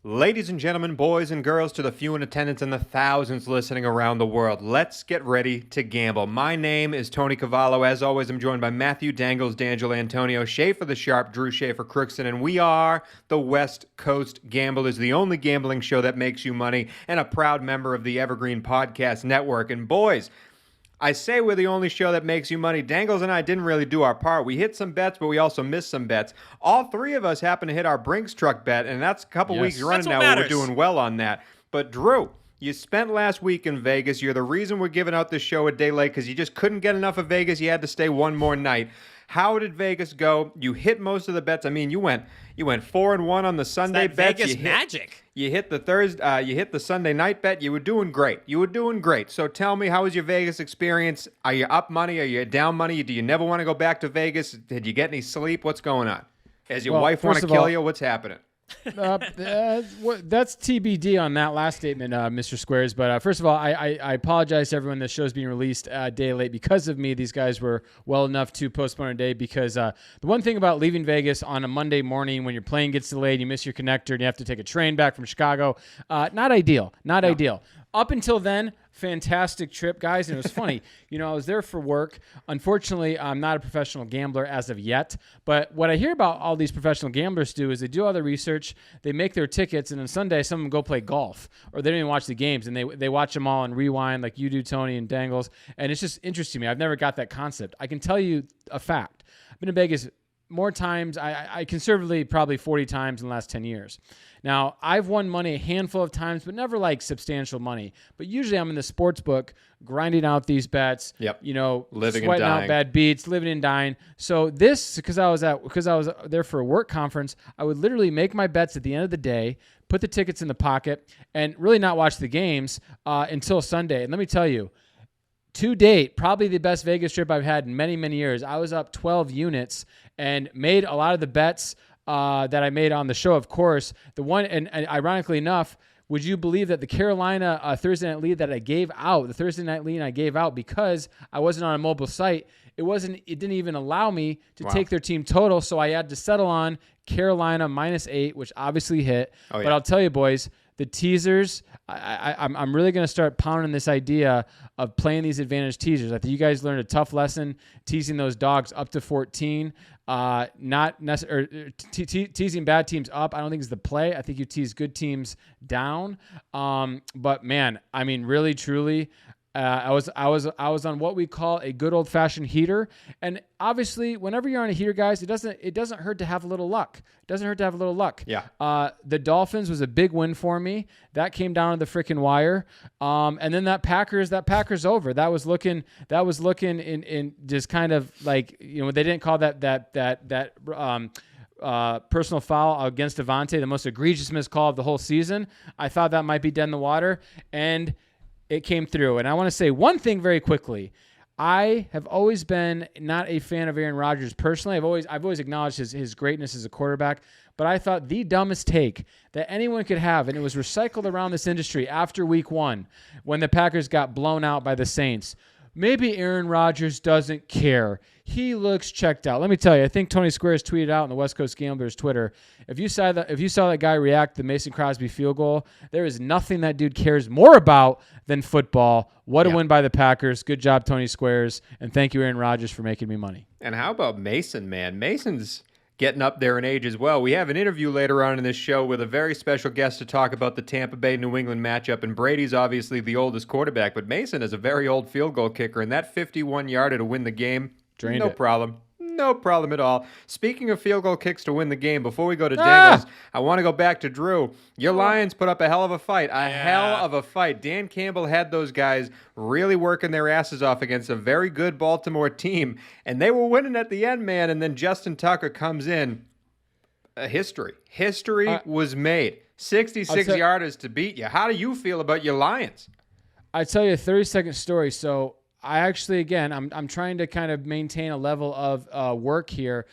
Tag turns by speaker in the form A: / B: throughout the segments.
A: Ladies and gentlemen, boys and girls, to the few in attendance and the thousands listening around the world, let's get ready to gamble. My name is Tony Cavallo. As always, I'm joined by Matthew Dangles, D'Angelo Antonio, Schaefer the Sharp, Drew Schaefer Crookston, and we are the West Coast Gamblers, the only gambling show that makes you money, and a proud member of the Evergreen Podcast Network. And boys, I say we're the only show that makes you money. Dangles and I didn't really do our part. We hit some bets, but we also missed some bets. All three of us happened to hit our Brinks truck bet, and that's a couple weeks running now where we're doing well on that. But Drew, you spent last week in Vegas. You're the reason we're giving out this show a day late because you just couldn't get enough of Vegas. You had to stay one more night. How did Vegas go? You hit most of the bets. I mean, you went 4-1 on the Sunday bets.
B: Vegas magic.
A: You hit the Sunday night bet. You were doing great. So tell me, how was your Vegas experience? Are you up money? Are you down money? Do you never want to go back to Vegas? Did you get any sleep? What's going on? Does your wife want to kill you? What's happening?
C: That's TBD on that last statement, Mr. Squares. But first of all, I apologize to everyone. The show's being released a day late because of me. These guys were well enough to postpone a day because the one thing about leaving Vegas on a Monday morning when your plane gets delayed, you miss your connector, and you have to take a train back from Chicago, not ideal. Ideal. Up until then, fantastic trip, guys. And it was funny. I was there for work. Unfortunately, I'm not a professional gambler as of yet. But what I hear about all these professional gamblers do is they do all the research, they make their tickets, and on Sunday, some of them go play golf. Or they don't even watch the games, and they watch them all and rewind like you do, Tony and Dangles. And it's just interesting to me. I've never got that concept. I can tell you a fact. I've been to Vegas more times, I conservatively probably 40 times in the last 10 years. Now, I've won money a handful of times, but never like substantial money. But usually I'm in the sports book grinding out these bets, living sweating out bad beats, living and dying. So this, because I was there for a work conference, I would literally make my bets at the end of the day, put the tickets in the pocket, and really not watch the games until Sunday. And let me tell you, to date, probably the best Vegas trip I've had in many, many years. I was up 12 units and made a lot of the bets that I made on the show, of course. The one, and ironically enough, would you believe that the Carolina Thursday night lead that I gave out, the Thursday night lead I gave out because I wasn't on a mobile site, it didn't even allow me to take their team total, so I had to settle on Carolina -8, which obviously hit. Oh, yeah. But I'll tell you, boys, the teasers, I'm really going to start pounding this idea of playing these advantage teasers. I think you guys learned a tough lesson teasing those dogs up to 14. Not necessarily teasing bad teams up. I don't think is the play. I think you tease good teams down. But man, I mean, really, truly, I was on what we call a good old fashioned heater. And obviously, whenever you're on a heater, guys, it doesn't hurt to have a little luck. Yeah. The Dolphins was a big win for me. That came down to the freaking wire. And then that Packers over. That was looking in just kind of like, they didn't call that personal foul against Devontae, the most egregious missed call of the whole season. I thought that might be dead in the water, and it came through. And I want to say one thing very quickly. I have always been not a fan of Aaron Rodgers personally. I've always acknowledged his greatness as a quarterback, but I thought the dumbest take that anyone could have, and it was recycled around this industry after week 1 when the Packers got blown out by the Saints. Maybe Aaron Rodgers doesn't care. He looks checked out. Let me tell you, I think Tony Squares tweeted out on the West Coast Gamblers Twitter, if you saw that guy react to the Mason Crosby field goal, there is nothing that dude cares more about than football. What a win by the Packers. Good job, Tony Squares, and thank you, Aaron Rodgers, for making me money.
A: And how about Mason, man? Mason's getting up there in age as well. We have an interview later on in this show with a very special guest to talk about the Tampa Bay-New England matchup, and Brady's obviously the oldest quarterback, but Mason is a very old field goal kicker, and that 51-yarder to win the game, no problem. No problem at all. Speaking of field goal kicks to win the game, before we go to Dangles, I want to go back to Drew. Your Lions put up a hell of a fight. Hell of a fight. Dan Campbell had those guys really working their asses off against a very good Baltimore team, and they were winning at the end, man, and then Justin Tucker comes in. History was made. 66-yarders to beat you. How do you feel about your Lions?
C: I tell you a 30-second story. So I actually, again, I'm trying to kind of maintain a level of work here.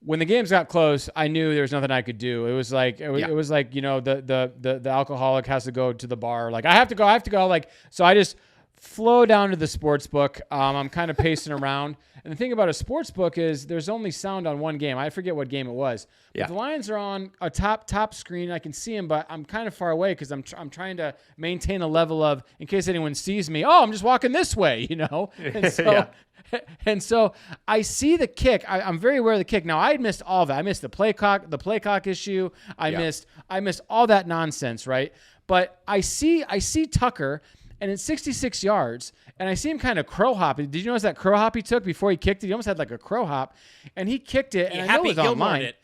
C: When the games got close, I knew there was nothing I could do. It was like the alcoholic has to go to the bar. Like I have to go. Like so, I just flow down to the sports book. I'm kind of pacing around. And the thing about a sports book is there's only sound on one game. I forget what game it was. But the Lions are on a top screen. I can see them, but I'm kind of far away because I'm trying to maintain a level of, in case anyone sees me, I'm just walking this way, And so, and so I see the kick. I'm very aware of the kick. Now, I missed all that. I missed the play clock issue. I missed all that nonsense, right? But I see Tucker, and it's 66 yards, and I see him kind of crow hop. Did you notice that crow hop he took before he kicked it? He almost had like a crow hop, and he kicked it, and I know it was online.
B: It.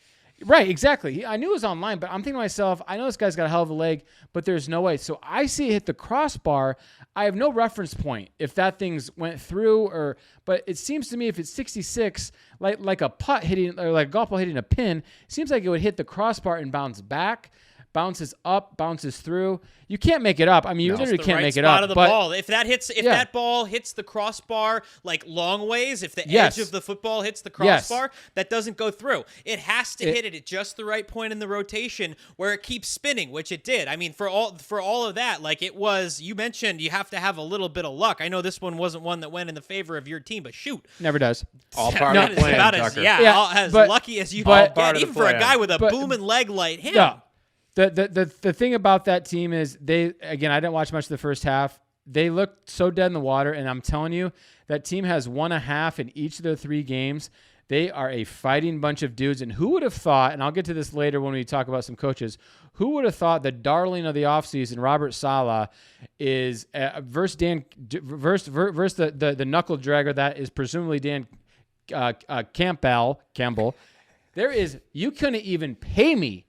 C: Right, exactly. I knew it was online, but I'm thinking to myself, I know this guy's got a hell of a leg, but there's no way. So I see it hit the crossbar. I have no reference point if that thing's went through, but it seems to me if it's 66, like a putt hitting, or like a golf ball hitting a pin, it seems like it would hit the crossbar and bounce back. Bounces up, bounces through. You can't make it up. I mean, you literally can't make it up.
B: Of the ball. If that ball hits the crossbar like long ways, if the edge of the football hits the crossbar, that doesn't go through. It has to hit it at just the right point in the rotation where it keeps spinning, which it did. I mean, for all of that, like it was. You mentioned you have to have a little bit of luck. I know this one wasn't one that went in the favor of your team, but shoot,
C: never does.
A: All part of the plan, Tucker.
B: As lucky as you can get, even for a guy with a booming leg like him.
C: Yeah. The thing about that team is I didn't watch much of the first half. They looked so dead in the water, and I'm telling you, that team has won a half in each of their 3 games. They are a fighting bunch of dudes, and who would have thought, and I'll get to this later when we talk about some coaches, who would have thought the darling of the offseason, Robert Saleh, is versus the knuckle dragger that is presumably Dan Campbell. You couldn't even pay me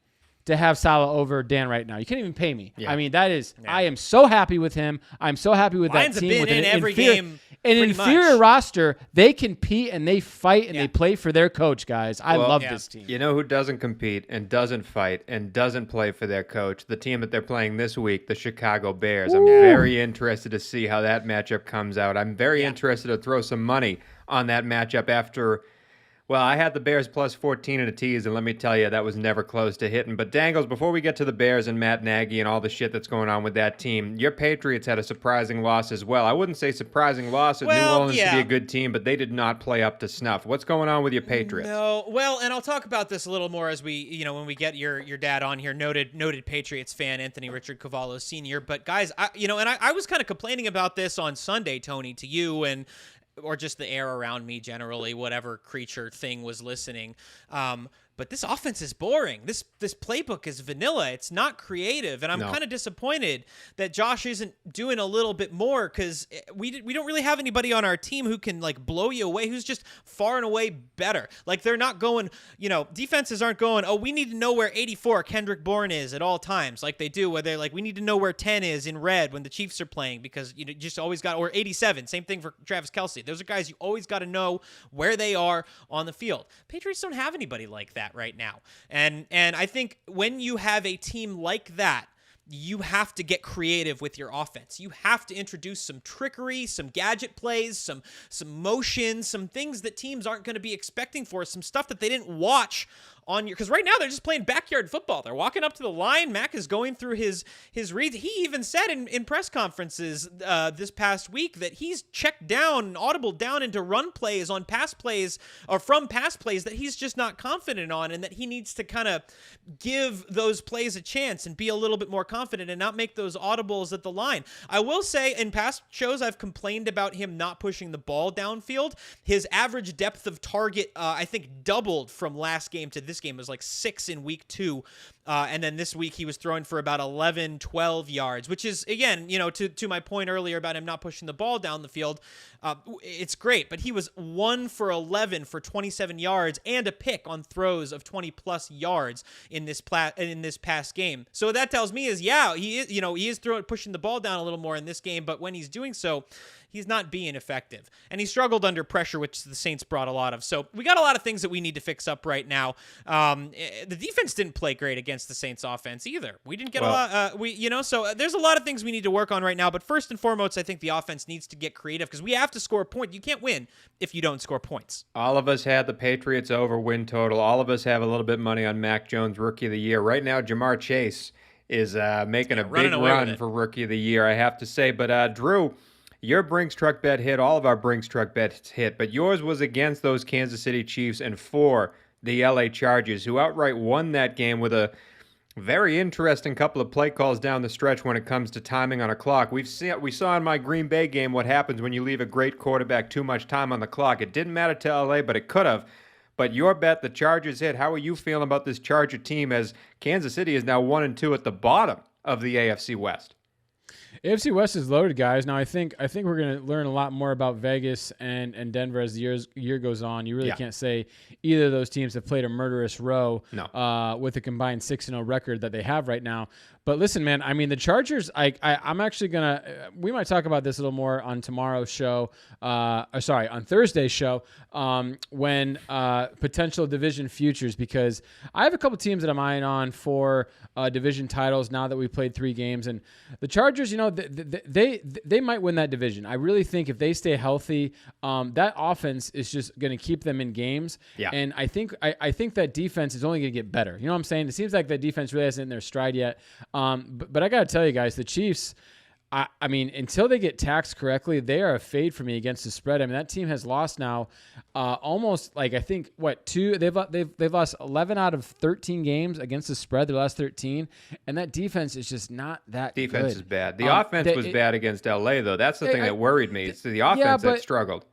C: to have Saleh over Dan right now. You can't even pay me. Yeah. I mean, I am so happy with him. I'm so happy with
B: Lions
C: that team.
B: Have been
C: with
B: in every game.
C: An inferior roster, they compete and they fight and they play for their coach, guys. I love this team.
A: You know who doesn't compete and doesn't fight and doesn't play for their coach? The team that they're playing this week, the Chicago Bears. I'm very interested to see how that matchup comes out. I'm very interested to throw some money on that matchup after... Well, I had the Bears plus 14 in a tease, and let me tell you, that was never close to hitting. But Dangles, before we get to the Bears and Matt Nagy and all the shit that's going on with that team, your Patriots had a surprising loss as well. I wouldn't say surprising loss at New Orleans to be a good team, but they did not play up to snuff. What's going on with your Patriots?
B: No, well, and I'll talk about this a little more as we, when we get your dad on here, noted Patriots fan, Anthony Richard Cavallo Sr. But guys, I was kind of complaining about this on Sunday, Tony, to you or just the air around me generally, whatever creature thing was listening. But this offense is boring. This playbook is vanilla. It's not creative, and I'm kind of disappointed that Josh isn't doing a little bit more because we don't really have anybody on our team who can like blow you away, who's just far and away better. Like they're not going, defenses aren't going, we need to know where 84 Kendrick Bourne is at all times like they do, where they're like, we need to know where 10 is in red when the Chiefs are playing because just always got, or 87, same thing for Travis Kelce. Those are guys you always got to know where they are on the field. Patriots don't have anybody like that right now. And I think when you have a team like that, you have to get creative with your offense. You have to introduce some trickery, some gadget plays, some motion, some things that teams aren't going to be expecting for, some stuff that they didn't watch on your, because right now they're just playing backyard football. They're walking up to the line. Mac is going through his reads. He even said in press conferences this past week that he's checked down, audible down into run plays on pass plays or from pass plays that he's just not confident on, and that he needs to kind of give those plays a chance and be a little bit more confident and not make those audibles at the line. I will say in past shows I've complained about him not pushing the ball downfield. His average depth of target I think doubled from last game to this game. It was like 6 in week 2. And then this week he was throwing for about 11, 12 yards, which is, again, to my point earlier about him not pushing the ball down the field. It's great, but he was 1 for 11 for 27 yards and a pick on throws of 20 plus yards in this past game. So what that tells me is, he is pushing the ball down a little more in this game, but when he's doing so, he's not being effective. And he struggled under pressure, which the Saints brought a lot of. So we got a lot of things that we need to fix up right now. The defense didn't play great against the Saints offense either. We didn't get a lot, so there's a lot of things we need to work on right now. But first and foremost, I think the offense needs to get creative because we have to score a point. You can't win if you don't score points.
A: All of us had the Patriots over win total. All of us have a little bit of money on Mac Jones, Rookie of the Year. Right now, Jamar Chase is making a big run for Rookie of the Year, I have to say. But Drew, Your Brinks truck bet hit. All of our Brinks truck bets hit. But yours was against those Kansas City Chiefs and for the LA Chargers, who outright won that game with a very interesting couple of play calls down the stretch when it comes to timing on a clock. We saw in my Green Bay game what happens when you leave a great quarterback too much time on the clock. It didn't matter to LA, but it could have. But your bet, the Chargers hit. How are you feeling about this Charger team as Kansas City is now 1-2 at the bottom of the AFC West?
C: AFC West is loaded, guys. Now I think we're going to learn a lot more about Vegas and Denver as the year goes on. You really can't say either of those teams have played a murderous row with a combined 6-0 record that they have right now. But listen, man, I mean, the Chargers, I'm actually going to – we might talk about this a little more on tomorrow's show on Thursday's show when potential division futures, because I have a couple teams that I'm eyeing on for division titles now that we've played 3 games. And the Chargers, you know, they might win that division. I really think if they stay healthy, that offense is just going to keep them in games. Yeah. And I think that defense is only going to get better. You know what I'm saying? It seems like that defense really hasn't in their stride yet. But I got to tell you guys, the Chiefs, I mean, until they get taxed correctly, they are a fade for me against the spread. I mean, that team has lost now almost like I think they've lost 11 out of 13 games against the spread. Their last 13, and that defense is just not that good.
A: Defense is bad. The offense was bad against LA though. That's the thing that worried me. It's the offense that struggled.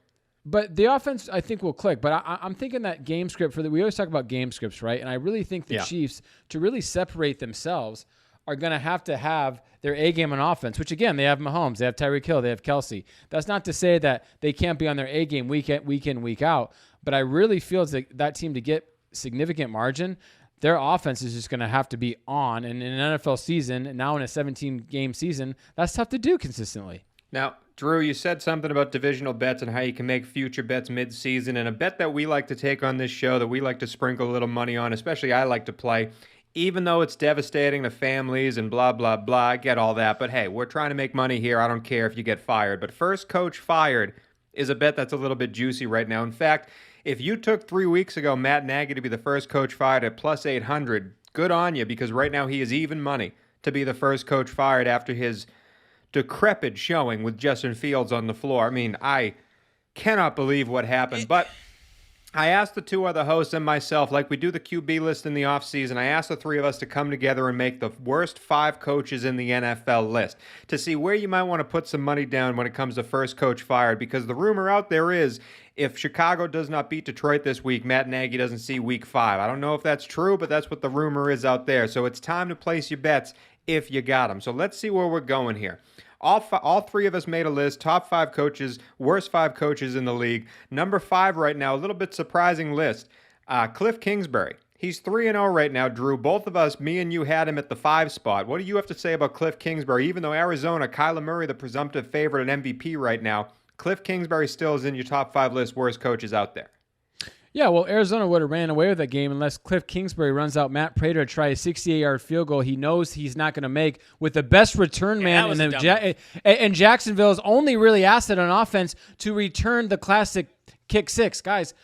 C: But the offense, I think, will click. But I'm thinking that game script we always talk about game scripts, right? And I really think the Chiefs, to really separate themselves, are going to have their A game on offense, which, again, they have Mahomes, they have Tyreek Hill, they have Kelsey. That's not to say that they can't be on their A game week in, week out. But I really feel it's like that team, to get significant margin, their offense is just going to have to be on. And in an NFL season, and now in a 17-game season, that's tough to do consistently.
A: Now, Drew, you said something about divisional bets and how you can make future bets mid-season. And a bet that we like to take on this show, that we like to sprinkle a little money on, especially I like to play, even though it's devastating to families and blah, blah, blah, I get all that. But hey, we're trying to make money here. I don't care if you get fired. But first coach fired is a bet that's a little bit juicy right now. In fact, if you took 3 weeks ago Matt Nagy to be the first coach fired at plus 800, good on you, because right now he is even money to be the first coach fired after his decrepit showing with Justin Fields on the floor. I mean, I cannot believe what happened. But I asked the 2 other hosts and myself, like we do the QB list in the offseason, I asked the 3 of us to come together and make the worst 5 coaches in the NFL list to see where you might want to put some money down when it comes to first coach fired, because the rumor out there is if Chicago does not beat Detroit this week, Matt Nagy doesn't see week 5. I don't know if that's true, but that's what the rumor is out there. So it's time to place your bets if you got them. So let's see where we're going here. All 3 of us made a list, top 5 coaches, worst 5 coaches in the league. Number 5 right now, a little bit surprising list, Cliff Kingsbury. He's 3-0 right now, Drew. Both of us, me and you, had him at the 5 spot. What do you have to say about Cliff Kingsbury? Even though Arizona, Kyler Murray, the presumptive favorite at MVP right now, Cliff Kingsbury still is in your top 5 list, worst coaches out there.
C: Yeah, well, Arizona would have ran away with that game unless Cliff Kingsbury runs out Matt Prater to try a 68-yard field goal he knows he's not going to make with the best return man in the and Jacksonville's only really asset on offense to return the classic kick 6. Guys,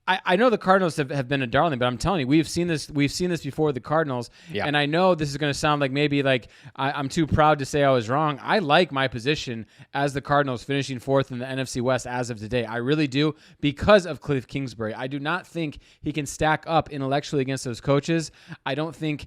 C: I know the Cardinals have been a darling, but I'm telling you, we've seen this before with the Cardinals, and I know this is going to sound like maybe like I'm too proud to say I was wrong. I like my position as the Cardinals finishing 4th in the NFC West as of today. I really do, because of Cliff Kingsbury. I do not think he can stack up intellectually against those coaches. I don't think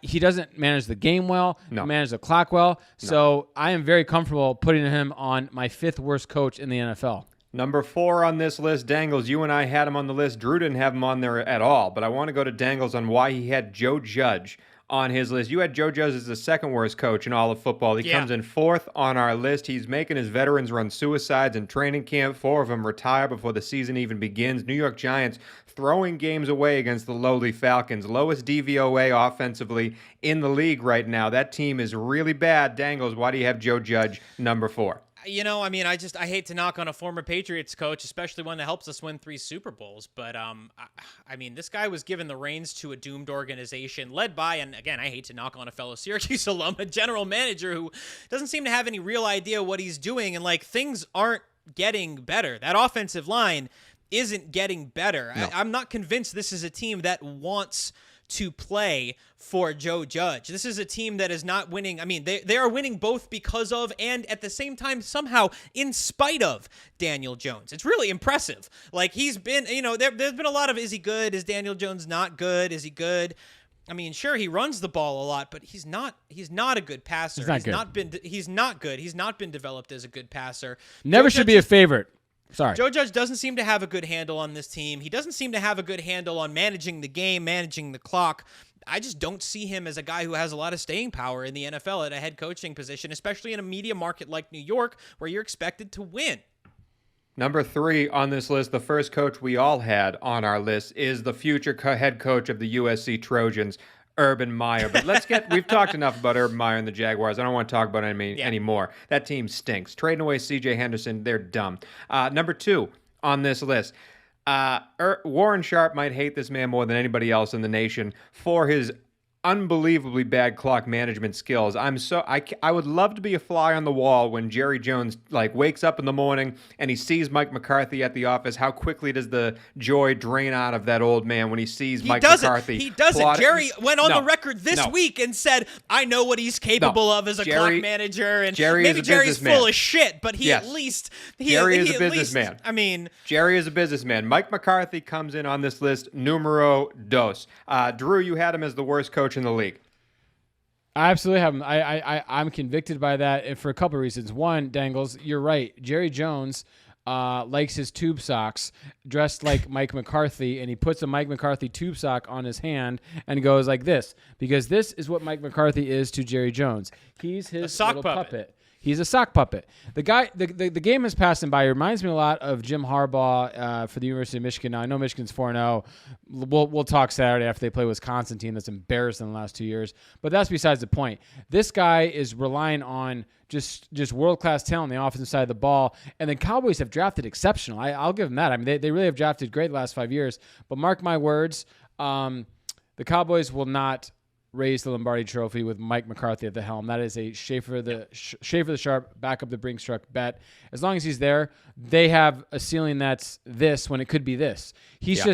C: he doesn't manage the game well, manage the clock well. So I am very comfortable putting him on my 5th worst coach in the NFL.
A: Number 4 on this list, Dangles. You and I had him on the list. Drew didn't have him on there at all, but I want to go to Dangles on why he had Joe Judge on his list. You had Joe Judge as the 2nd worst coach in all of football. He comes in 4th on our list. He's making his veterans run suicides in training camp. 4 of them retire before the season even begins. New York Giants throwing games away against the lowly Falcons. Lowest DVOA offensively in the league right now. That team is really bad. Dangles, why do you have Joe Judge number 4?
B: You know, I mean, I hate to knock on a former Patriots coach, especially one that helps us win 3 Super Bowls. But, I mean, this guy was given the reins to a doomed organization led by, and again, I hate to knock on a fellow Syracuse alum, a general manager who doesn't seem to have any real idea what he's doing. And, like, things aren't getting better. That offensive line isn't getting better. No. I'm not convinced this is a team that wants to play for Joe Judge. This is a team that is not winning. I mean, they are winning both because of and at the same time somehow in spite of Daniel Jones. It's really impressive. Like, he's been, there's been a lot of, is he good? Is Daniel Jones not good? Is he good? I mean, sure, he runs the ball a lot, but he's not a good passer. He's not good. He's not been developed as a good passer.
C: Never should be a favorite. Sorry.
B: Joe Judge doesn't seem to have a good handle on this team. He doesn't seem to have a good handle on managing the game, managing the clock. I just don't see him as a guy who has a lot of staying power in the NFL at a head coaching position, especially in a media market like New York, where you're expected to win.
A: Number 3 on this list, the first coach we all had on our list, is the future head coach of the USC Trojans, Urban Meyer. But we've talked enough about Urban Meyer and the Jaguars. I don't want to talk about him anymore. That team stinks. Trading away C.J. Henderson, they're dumb. Number 2 on this list, Warren Sharp might hate this man more than anybody else in the nation for his unbelievably bad clock management skills. I would love to be a fly on the wall when Jerry Jones wakes up in the morning and he sees Mike McCarthy at the office. How quickly does the joy drain out of that old man when he sees Mike McCarthy?
B: He doesn't. Jerry went on the record this week and said, "I know what he's capable of as a clock manager." And maybe Jerry's full of shit, but Jerry is a businessman. I mean,
A: Jerry is a businessman. Mike McCarthy comes in on this list numero dos. Drew, you had him as the worst coach in the league.
C: I absolutely have him. I'm convicted by that, and for a couple of reasons. One, Dangles, you're right. Jerry Jones likes his tube socks dressed like Mike McCarthy, and he puts a Mike McCarthy tube sock on his hand and goes like this, because this is what Mike McCarthy is to Jerry Jones. He's his little puppet. He's a sock puppet. The guy, the game has passed him by. It reminds me a lot of Jim Harbaugh for the University of Michigan. Now, I know Michigan's 4-0. We'll talk Saturday after they play Wisconsin team that's embarrassed in the last 2 years. But that's besides the point. This guy is relying on just world-class talent on the offensive side of the ball. And the Cowboys have drafted exceptional. I'll give them that. I mean, they really have drafted great the last 5 years. But mark my words, the Cowboys will not raise the Lombardi Trophy with Mike McCarthy at the helm. That is a Schaefer the Sharp, back up the Brinks truck bet. As long as he's there, they have a ceiling that's this when it could be this. He's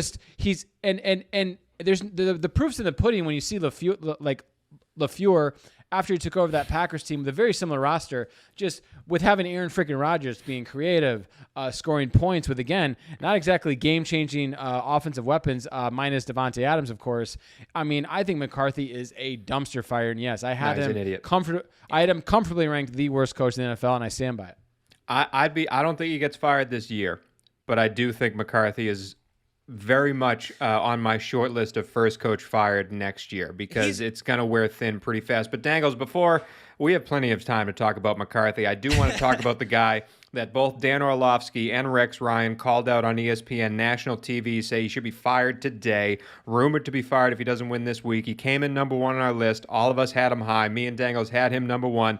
C: and there's the proof's in the pudding when you see LaFleur after he took over that Packers team with a very similar roster, just with having Aaron freaking Rodgers being creative, scoring points with, again, not exactly game-changing offensive weapons, minus Devontae Adams, of course. I mean, I think McCarthy is a dumpster fire, and yes, I had him comfortably ranked the worst coach in the NFL, and I stand by it.
A: I don't think he gets fired this year, but I do think McCarthy is very much on my short list of first coach fired next year, because it's going to wear thin pretty fast. But Dangles, before we have plenty of time to talk about McCarthy, I do want to talk about the guy that both Dan Orlovsky and Rex Ryan called out on ESPN national TV, say he should be fired today, rumored to be fired if he doesn't win this week. He came in number 1 on our list. All of us had him high. Me and Dangles had him number 1.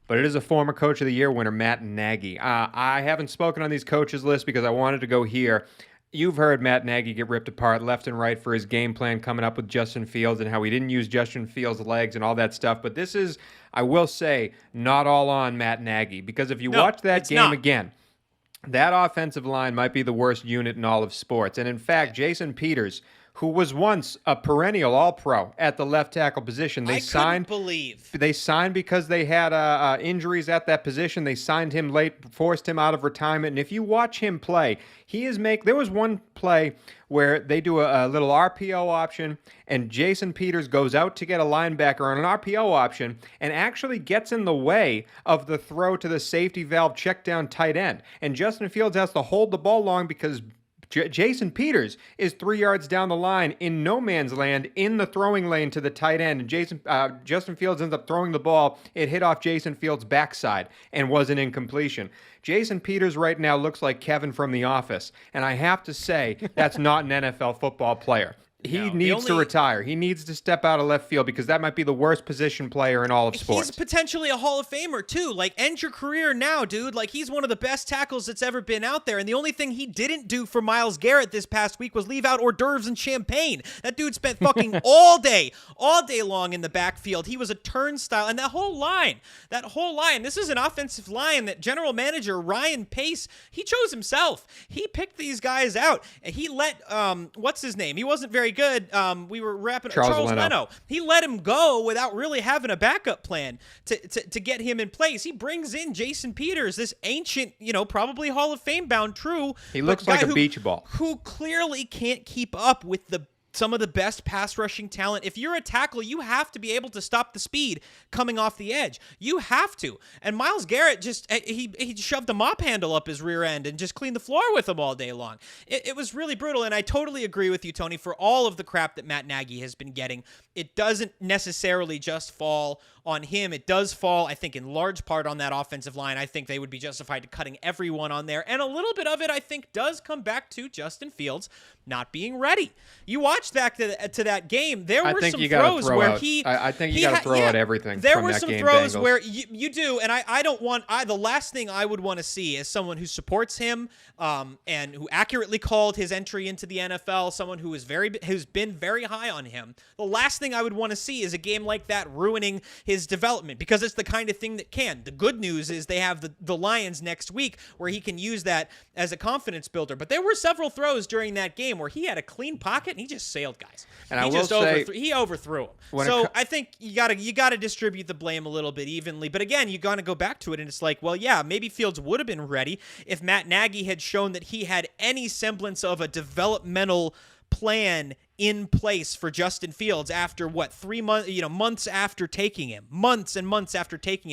A: But it is a former Coach of the Year winner, Matt Nagy. I haven't spoken on these coaches lists because I wanted to go here. You've heard Matt Nagy get ripped apart left and right for his game plan coming up with Justin Fields and how he didn't use Justin Fields' legs and all that stuff. But this is, I will say, not all on Matt Nagy, because if you watch that game again, that offensive line might be the worst unit in all of sports. And in fact, Jason Peters, who was once a perennial All-Pro at the left tackle position. They signed because they had injuries at that position. They signed him late, forced him out of retirement. And if you watch him play, there was one play where they do a little RPO option, and Jason Peters goes out to get a linebacker on an RPO option and actually gets in the way of the throw to the safety valve check down tight end. And Justin Fields has to hold the ball long because Jason Peters is 3 yards down the line in no man's land in the throwing lane to the tight end. And Justin Fields ends up throwing the ball. It hit off Jason Fields' backside and was an incompletion. Jason Peters right now looks like Kevin from The Office. And I have to say, that's not an NFL football player. He needs to retire. He needs to step out of left field, because that might be the worst position player in all of sports.
B: He's potentially a Hall of Famer, too. End your career now, dude. He's one of the best tackles that's ever been out there. And the only thing he didn't do for Myles Garrett this past week was leave out hors d'oeuvres and champagne. That dude spent fucking all day long in the backfield. He was a turnstile. And that whole line, this is an offensive line that general manager Ryan Pace, he chose himself. He picked these guys out. He let, what's his name? He wasn't very good. We were wrapping
A: Charles
B: Leno. He let him go without really having a backup plan to get him in place. He brings in Jason Peters, this ancient, probably Hall of Fame bound true.
A: He looks like a beach ball.
B: Who clearly can't keep up with some of the best pass rushing talent. If you're a tackle, you have to be able to stop the speed coming off the edge. You have to. And Myles Garrett he shoved a mop handle up his rear end and just cleaned the floor with him all day long. It was really brutal, and I totally agree with you, Tony, for all of the crap that Matt Nagy has been getting. It doesn't necessarily just fall on him. It does fall, I think, in large part on that offensive line. I think they would be justified to cutting everyone on there. And a little bit of it, I think, does come back to Justin Fields not being ready. You watch back to that game, there were some throws where
A: I think you got to throw out everything.
B: There were some throws
A: Dangles.
B: where you do, and I don't want. The last thing I would want to see as someone who supports him, and who accurately called his entry into the NFL, someone who's been very high on him. The last thing I would want to see is a game like that ruining his development, because it's the kind of thing that can. The good news is they have the Lions next week where he can use that as a confidence builder. But there were several throws during that game where he had a clean pocket and he just sailed guys.
A: And
B: he overthrew him. So I think you gotta distribute the blame a little bit evenly. But again, you gotta go back to it, and it's like, well, yeah, maybe Fields would have been ready if Matt Nagy had shown that he had any semblance of a developmental plan in place for Justin Fields after 3 months, months after taking him,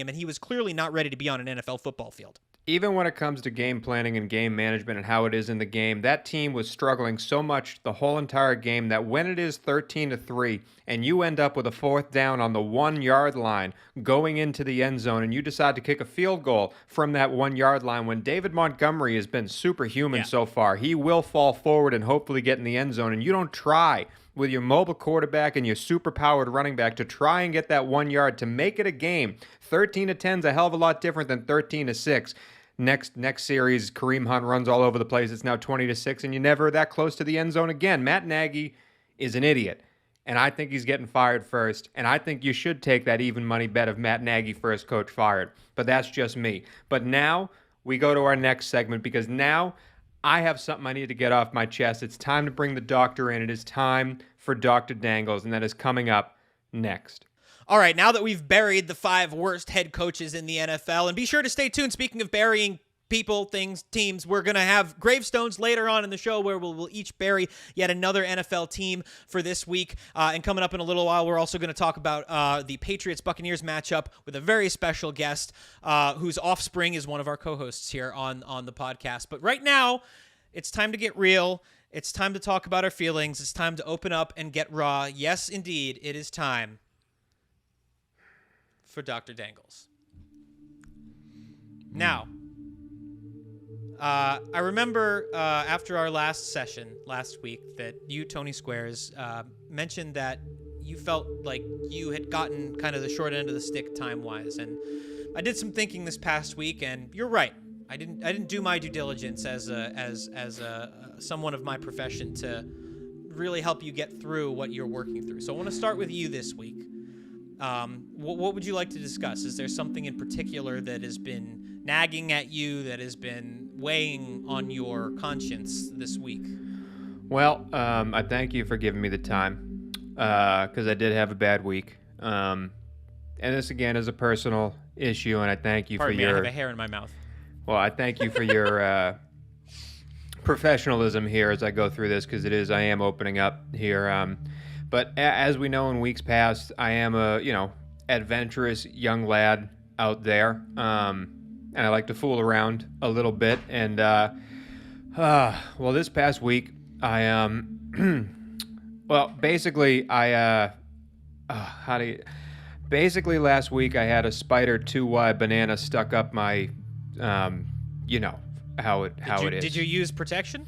B: and he was clearly not ready to be on an NFL football field.
A: Even when it comes to game planning and game management and how it is in the game, that team was struggling so much the whole entire game that when it is 13-3 and you end up with a 4th down on the 1-yard line going into the end zone and you decide to kick a field goal from that 1-yard line, when David Montgomery has been superhuman so far, he will fall forward and hopefully get in the end zone, and you don't try with your mobile quarterback and your super-powered running back to try and get that 1 yard to make it a game. 13-10 is a hell of a lot different than 13-6. Next series, Kareem Hunt runs all over the place. It's now 20-6, and you're never that close to the end zone again. Matt Nagy is an idiot, and I think he's getting fired first, and I think you should take that even money bet of Matt Nagy first coach fired. But that's just me. But now we go to our next segment, because now I have something I need to get off my chest. It's time to bring the doctor in. It is time for Dr. Dangles, and that is coming up next.
B: All right, now that we've buried the 5 worst head coaches in the NFL, and be sure to stay tuned. Speaking of burying people, things, teams, we're going to have Gravestones later on in the show where we'll each bury yet another NFL team for this week. And coming up in a little while, we're also going to talk about the Patriots-Buccaneers matchup with a very special guest whose offspring is one of our co-hosts here on the podcast. But right now, it's time to get real. It's time to talk about our feelings. It's time to open up and get raw. Yes, indeed, it is time for Dr. Dangles. Now, I remember after our last session last week that you, Tony Squares, mentioned that you felt like you had gotten kind of the short end of the stick time-wise, and I did some thinking this past week, and you're right. I didn't do my due diligence as someone of my profession to really help you get through what you're working through. So I want to start with you this week. What would you like to discuss? Is there something in particular that has been nagging at you, that has been weighing on your conscience this week?
A: Well, I thank you for giving me the time, because I did have a bad week. And this, again, is a personal issue, and I thank you
B: Pardon
A: for
B: me,
A: your...
B: I have a hair in my mouth.
A: Well, I thank you for your professionalism here as I go through this, because I am opening up here. But as we know in weeks past, I am a, adventurous young lad out there. And I like to fool around a little bit. And, well, this past week, basically last week I had a Spider 2Y banana stuck up my, you know how it is.
B: Did you use protection?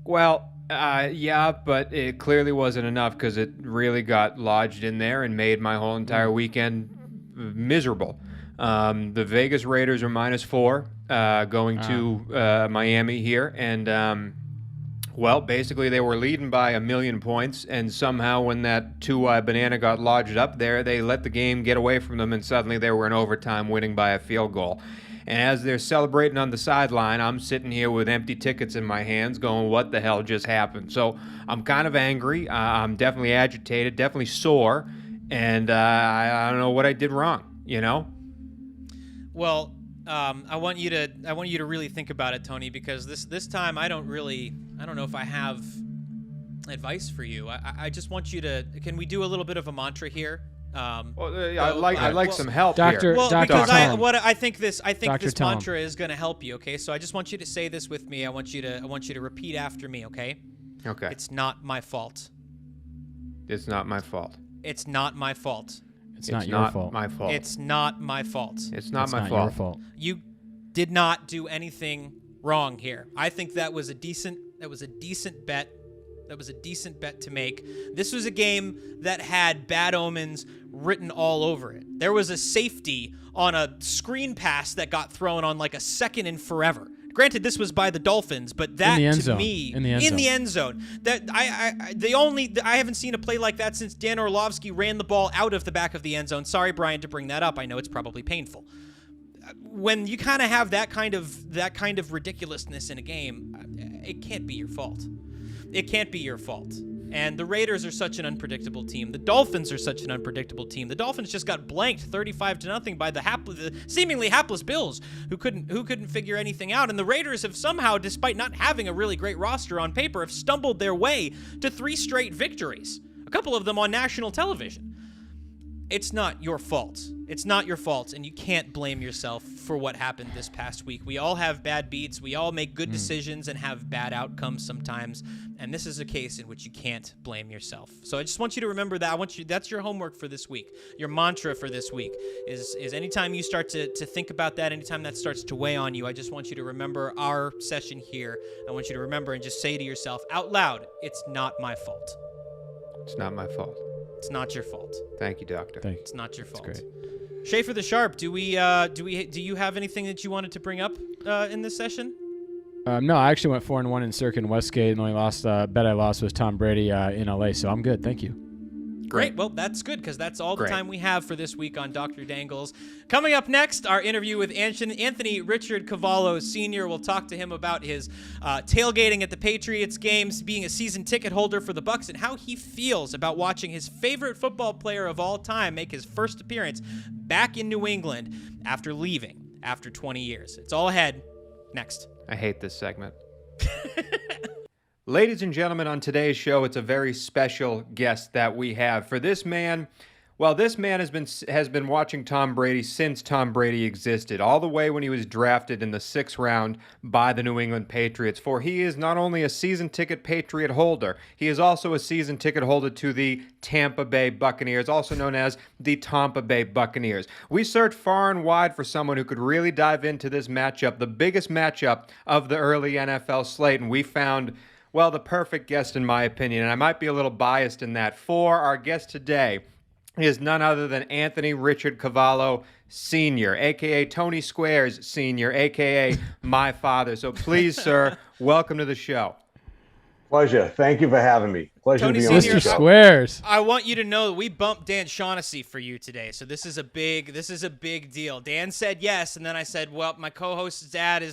A: Well, yeah, but it clearly wasn't enough, because it really got lodged in there and made my whole entire weekend miserable. The Vegas Raiders are -4 going to Miami here, and well, basically they were leading by 1,000,000 points, and somehow when that 2Y banana got lodged up there, they let the game get away from them, and suddenly they were in overtime winning by a field goal. And as they're celebrating on the sideline, I'm sitting here with empty tickets in my hands going, what the hell just happened? So I'm kind of angry. I'm definitely agitated, definitely sore. And I don't know what I did wrong, you know?
B: Well, I want you to really think about it, Tony, because this time I don't know if I have advice for you. I just want you to. Can we do a little bit of a mantra here?
A: I'd like some help
C: Doctor,
A: here.
B: Well,
C: Dr.
B: because
C: Tom.
B: I think this
C: Dr. Tom.
B: mantra is going to help you. Okay, so I just want you to say this with me. I want you to repeat after me. Okay.
A: Okay.
B: It's not my fault.
A: It's not my fault.
B: It's not my fault.
C: It's not your fault.
A: My fault.
B: It's not my fault.
A: It's not
C: It's
A: my
C: not
A: fault.
C: your fault.
B: You did not do anything wrong here. I think that was a decent bet. That was a decent bet to make. This was a game that had bad omens written all over it. There was a safety on a screen pass that got thrown on like a second in forever. Granted, this was by the Dolphins, but that to me
C: in the end zone.
B: That I haven't seen a play like that since Dan Orlovsky ran the ball out of the back of the end zone. Sorry, Brian, to bring that up. I know it's probably painful. When you kind of have that kind of ridiculousness in a game, it can't be your fault. It can't be your fault. And the Raiders are such an unpredictable team. The Dolphins are such an unpredictable team. The Dolphins just got blanked 35-0 by the seemingly hapless Bills, who couldn't figure anything out. And the Raiders have somehow, despite not having a really great roster on paper, have stumbled their way to 3 straight victories. A couple of them on national television. It's not your fault. It's not your fault, and you can't blame yourself for what happened this past week. We all have bad beats. We all make good decisions and have bad outcomes sometimes, and this is a case in which you can't blame yourself. So I just want you to remember that. That's your homework for this week. Your mantra for this week is anytime you start to think about that, anytime that starts to weigh on you, I just want you to remember our session here. I want you to remember and just say to yourself out loud, it's not my fault.
A: It's not my fault.
B: It's not your fault.
A: Thank you, Doctor.
B: It's not your fault.
C: That's great.
B: Schaefer the Sharp, do you have anything that you wanted to bring up in this session?
C: No, I actually went 4-1 in Circuit and Westgate, and the only bet I lost was Tom Brady in LA. So I'm good. Thank you.
B: Great. Well, that's good because that's all the time we have for this week on Dr. Dangles. Coming up next, our interview with Anthony Richard Cavallo Sr. We'll talk to him about his tailgating at the Patriots games, being a season ticket holder for the Bucs, and how he feels about watching his favorite football player of all time make his first appearance back in New England after leaving after 20 years. It's all ahead next.
A: I hate this segment. Ladies and gentlemen, on today's show, it's a very special guest that we have. For this man, well, this man has been watching Tom Brady since Tom Brady existed, all the way when he was drafted in the 6th round by the New England Patriots. For he is not only a season ticket Patriot holder, he is also a season ticket holder to the Tampa Bay Buccaneers, also known as the Tampa Bay Buccaneers. We searched far and wide for someone who could really dive into this matchup, the biggest matchup of the early NFL slate, and we found, well, the perfect guest in my opinion, and I might be a little biased in that. For our guest today is none other than Anthony Richard Cavallo Sr., a.k.a. Tony Squares Sr., a.k.a. my father. So please, sir, welcome to the show.
D: Pleasure. Thank you for having me. Pleasure
B: Tony
D: to be on
B: Sr.
D: the show.
C: Mr. Squares.
B: I want you to know that we bumped Dan Shaughnessy for you today, so this is a big deal. Dan said yes, and then I said, well, my co-host's dad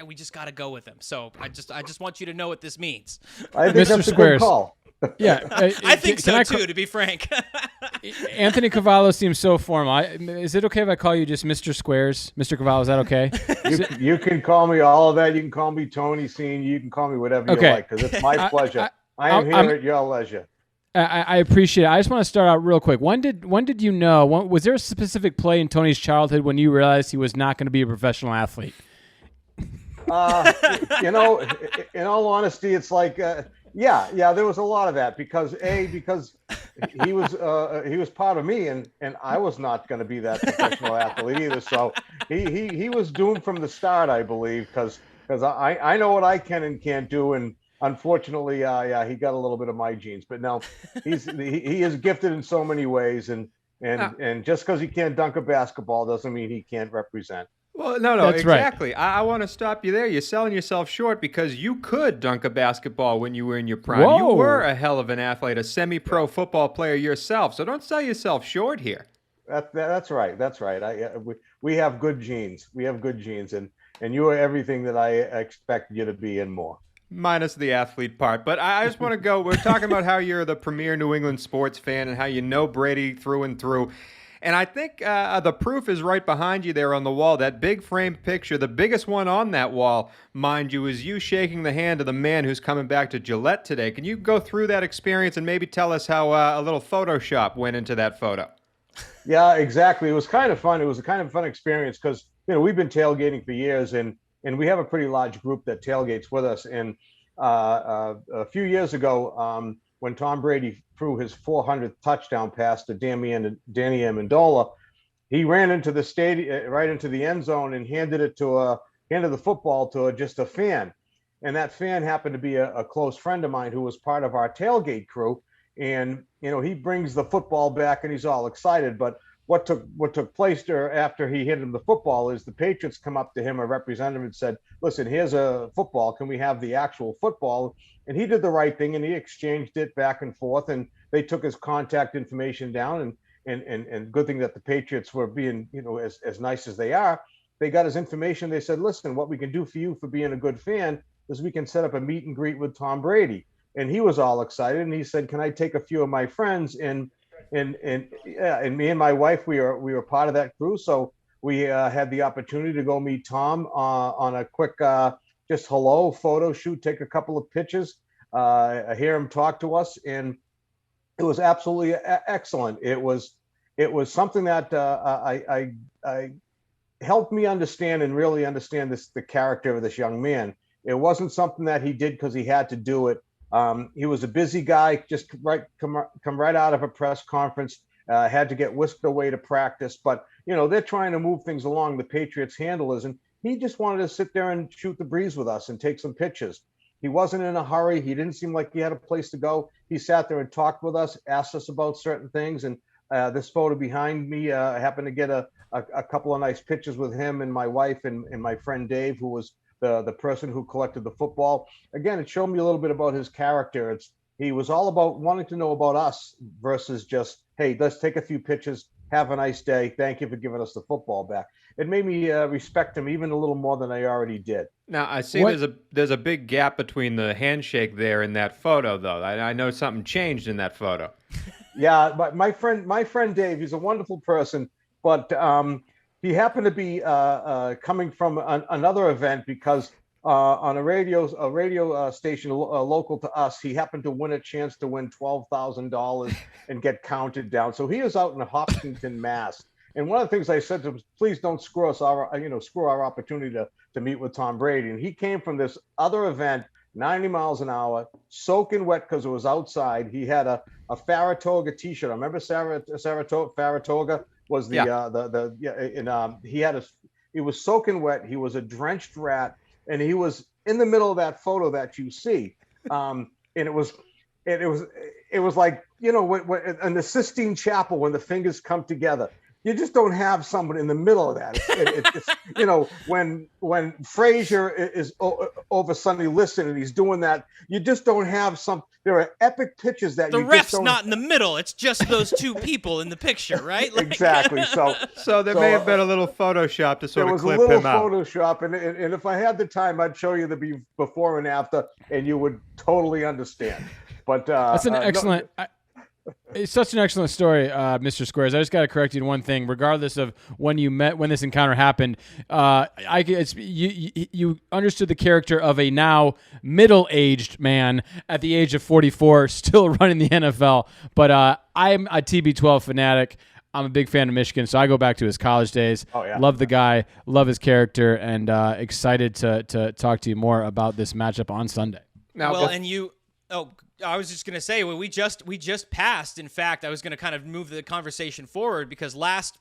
B: we just got to go with him. So I just want you to know what this means.
D: I think
C: Mr.
D: that's a
C: Squares.
D: good call.
C: Yeah.
B: I think so
C: can
B: too, to be frank.
C: Anthony Cavallo seems so formal. Is it okay if I call you just Mr. Squares? Mr. Cavallo, is that okay?
D: You can call me all of that. You can call me Tony Senior. You can call me whatever you like, because it's my pleasure. I am here at your leisure.
C: I appreciate it. I just want to start out real quick. When did you know? Was there a specific play in Tony's childhood when you realized he was not going to be a professional athlete?
D: In all honesty, it's like, yeah, there was a lot of that because he was part of me, and I was not going to be that professional athlete either. So he was doomed from the start, I believe, because I know what I can and can't do, and unfortunately, he got a little bit of my genes. But no, he is gifted in so many ways, and just because he can't dunk a basketball doesn't mean he can't represent.
A: Well, no,
C: That's
A: exactly.
C: Right.
A: I want to stop you there. You're selling yourself short because you could dunk a basketball when you were in your prime.
C: Whoa.
A: You were a hell of an athlete, a semi-pro football player yourself. So don't sell yourself short here.
D: That's right. That's right. We have good genes. We have good genes, and you are everything that I expected you to be and more.
A: Minus the athlete part. But I just want to go. We're talking about how you're the premier New England sports fan and how you know Brady through and through. And I think the proof is right behind you there on the wall. That big frame picture, the biggest one on that wall, mind you, is you shaking the hand of the man who's coming back to Gillette today. Can you go through that experience and maybe tell us how a little Photoshop went into that photo?
D: Yeah, exactly. It was kind of fun. It was a kind of fun experience because we've been tailgating for years, and we have a pretty large group that tailgates with us. And a few years ago, when Tom Brady threw his 400th touchdown pass to Danny Amendola, he ran into the stadium, right into the end zone, and handed the football to just a fan. And that fan happened to be a close friend of mine who was part of our tailgate crew. And he brings the football back, and he's all excited. But what took place there after he hit him the football is the Patriots come up to him, a representative, and said, "Listen, here's a football. Can we have the actual football?" And he did the right thing, and he exchanged it back and forth, and they took his contact information down. And good thing that the Patriots were being as nice as they are. They got his information. They said, "Listen, what we can do for you for being a good fan is we can set up a meet and greet with Tom Brady." And he was all excited, and he said, "Can I take a few of my friends?" And me and my wife, we were part of that crew, so we had the opportunity to go meet Tom on a quick just hello photo shoot, take a couple of pictures, hear him talk to us, and it was absolutely excellent. It was something that I helped me understand and really understand the character of this young man. It wasn't something that he did because he had to do it. He was a busy guy, just come right out of a press conference, had to get whisked away to practice. But, they're trying to move things along, the Patriots handlers, and he just wanted to sit there and shoot the breeze with us and take some pictures. He wasn't in a hurry. He didn't seem like he had a place to go. He sat there and talked with us, asked us about certain things. And this photo behind me, I happened to get a couple of nice pictures with him and my wife and my friend Dave, who was the person who collected the football. Again, it showed me a little bit about his character. He was all about wanting to know about us versus just, hey, let's take a few pictures, have a nice day, thank you for giving us the football back. It made me respect him even a little more than I already did.
A: Now, I see there's a big gap between the handshake there and that photo, though. I know something changed in that photo.
D: Yeah, but my friend Dave, he's a wonderful person, but he happened to be coming from another event because on a radio station local to us, he happened to win a chance to win $12,000 and get counted down. So he is out in Hopkinton, Mass. And one of the things I said to him, please don't screw our opportunity to meet with Tom Brady. And he came from this other event, 90 miles an hour, soaking wet because it was outside. He had a Faratoga T-shirt. I remember Faratoga was he was soaking wet. He was a drenched rat, and he was in the middle of that photo that you see. And it was like, in the Sistine Chapel, when the fingers come together, you just don't have someone in the middle of that. It's when Frazier is over Sunday Liston and he's doing that, you just don't have there are epic pictures that
B: the
D: you
B: ref's
D: just don't.
B: Not in the middle. It's just those two people in the picture, right?
D: Exactly.
A: So there may have been a little Photoshop to sort of clip
D: him out. There was a little
A: Photoshop,
D: and if I had the time, I'd show you the before and after, and you would totally understand. But
C: that's an excellent. It's such an excellent story, Mr. Squares. I just got to correct you in one thing. Regardless of when this encounter happened, you understood the character of a now middle-aged man at the age of 44, still running the NFL. But I'm a TB12 fanatic. I'm a big fan of Michigan, so I go back to his college days.
D: Oh, yeah.
C: Love the guy, love his character, and excited to talk to you more about this matchup on Sunday.
B: I was just going to say, we just passed. In fact, I was going to kind of move the conversation forward because last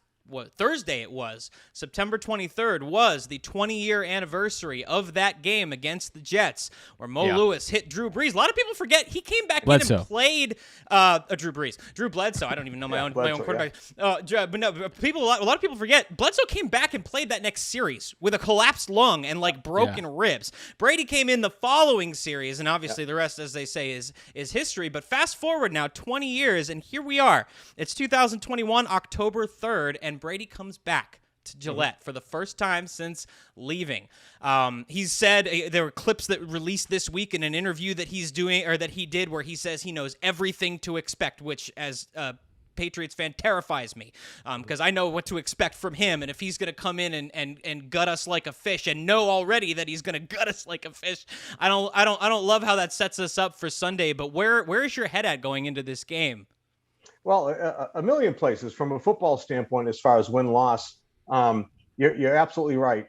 B: Thursday it was, September 23rd, was the 20-year anniversary of that game against the Jets where Mo Lewis hit Drew Brees. A lot of people forget he came back in and played Drew Bledsoe. I don't even know my own quarterback. But no, a lot of people forget Bledsoe came back and played that next series with a collapsed lung and like broken ribs. Brady came in the following series, and obviously the rest, as they say, is history. But fast forward now 20 years, and here we are. It's 2021, October 3rd, and Brady comes back to Gillette for the first time since leaving. He said there were clips that released this week in an interview that he did where he says he knows everything to expect, which as Patriots fan terrifies me because I know what to expect from him, and if he's going to come in and gut us like a fish, and know already that he's going to gut us like a fish, I don't love how that sets us up for Sunday. But where is your head at going into this game?
D: Well, a million places from a football standpoint, as far as win-loss. You're absolutely right.